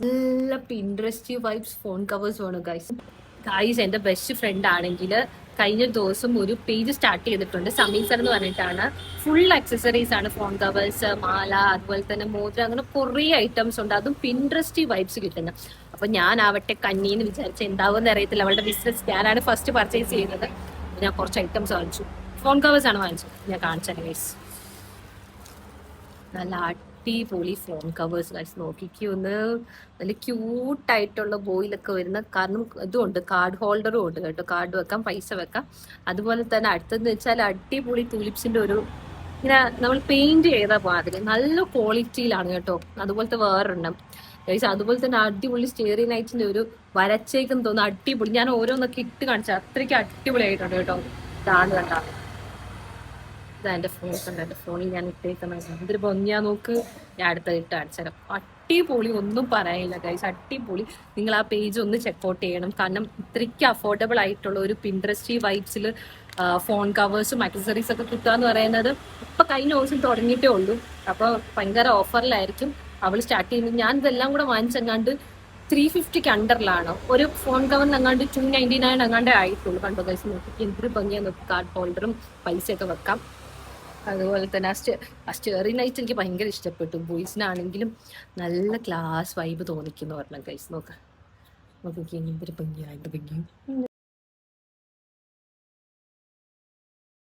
നല്ല Pinterest vibes phone covers ആണ് guys എന്റെ ബെസ്റ്റ് ഫ്രണ്ട് ആണെങ്കിൽ കഴിഞ്ഞ ദിവസം ഒരു പേജ് സ്റ്റാർട്ട് ചെയ്തിട്ടുണ്ട്. സമീർ സർ എന്ന് പറഞ്ഞിട്ടാണ്. ഫുൾ അക്സസറീസ് ആണ്, ഫോൺ കവേഴ്സ്, മാല, അതുപോലെ തന്നെ മോതിരം, അങ്ങനെ കുറേ ഐറ്റംസ് ഉണ്ട്. അതും പിൻട്രസ്റ്റ് വൈബ്സ് കിട്ടുന്നത്. അപ്പൊ ഞാൻ ആവട്ടെ കഞ്ഞിന്ന് വിചാരിച്ച എന്താവുമെന്ന് അറിയത്തില്ല. അവളുടെ ബിസിനസ് ഞാനാണ് ഫസ്റ്റ് പർച്ചേസ് ചെയ്യുന്നത്. ഞാൻ കുറച്ച് ഐറ്റംസ് വാങ്ങിച്ചു. ഫോൺ കവേഴ്സ് ആണ് വാങ്ങിച്ചത്. ഞാൻ കാണിച്ചത് ഗൈസ്. നല്ല അടിപൊളി ഫോൺ കവേഴ്സ് ഗൈസ്, നോക്കിക്കൊന്ന്. നല്ല ക്യൂട്ടായിട്ടുള്ള ബോയിലൊക്കെ വരുന്ന, കാരണം ഇതുണ്ട്, കാർഡ് ഹോൾഡറും ഉണ്ട് കേട്ടോ. കാർഡ് വെക്കാം, പൈസ വെക്കാം. അതുപോലെ തന്നെ അടുത്തെന്ന് വെച്ചാൽ അടിപൊളി ടൂലിപ്സിന്റെ ഒരു ഇങ്ങനെ നമ്മൾ പെയിന്റ് ചെയ്ത മാതിരി നല്ല ക്വാളിറ്റിയിലാണ് കേട്ടോ. അതുപോലത്തെ വേറൊരെണ്ണം ഗൈസ്. അതുപോലെ തന്നെ അടിപൊളി സ്റ്റേറി നൈറ്റിന്റെ ഒരു വരച്ചേക്കും തോന്നുന്നു, അടിപൊളി. ഞാൻ ഓരോന്നൊക്കെ ഇട്ട് കാണിച്ചത് അത്രയ്ക്ക് അടിപൊളിയായിട്ടുണ്ട് കേട്ടോ. ഇതാണ് കണ്ട, എന്റെ ഫോൺ കണ്ട, എന്റെ ഫോണിൽ ഞാൻ ഇട്ടേക്കുന്നത് എന്തൊരു ഭംഗിയാ നോക്ക്. ഞാൻ അടുത്ത ഇട്ട് അടിച്ചരം. അടിപൊളി, ഒന്നും പറയാനില്ല ഗൈസ്, അടിപൊളി. നിങ്ങൾ ആ പേജ് ഒന്ന് ചെക്കൗട്ട് ചെയ്യണം. കാരണം ഇത്രയ്ക്ക് അഫോർഡബിൾ ആയിട്ടുള്ള ഒരു പിൻട്രസ്റ്റ് വൈബ്സിൽ ഫോൺ കവേഴ്സും അക്സസറീസ് ഒക്കെ കിട്ടുക എന്ന് പറയുന്നത് ഇപ്പൊ കഴിഞ്ഞ ദിവസം തുടങ്ങിയിട്ടേ ഉള്ളൂ. അപ്പൊ ഭയങ്കര ഓഫറിലായിരിക്കും അവൾ സ്റ്റാർട്ട് ചെയ്യുന്നത്. ഞാൻ ഇതെല്ലാം കൂടെ വാങ്ങിച്ചെങ്ങാണ്ട് 350 അണ്ടറിലാണ്. ഒരു ഫോൺ കവറിന് അങ്ങാണ്ട് 299 അങ്ങാണ്ടേ ആയിട്ടുള്ളൂ. കണ്ടോ ഗൈസ്, നോക്കി എന്തൊരു ഭംഗിയാ നോക്കി. കാർഡ് ഹോൾഡറും പൈസയൊക്കെ വെക്കാം. അതുപോലെ തന്നെ ആ സ്റ്റെറി നൈറ്റ് എനിക്ക് ഭയങ്കര ഇഷ്ടപ്പെട്ടു. ബോയ്സിനാണെങ്കിലും നല്ല ക്ലാസ് വൈബ് തോന്നിക്കുന്ന പറഞ്ഞ ഗൈസ്. നോക്കാം നോക്കി എന്തൊരു ഭംഗിയായിട്ട് ഭംഗിയും.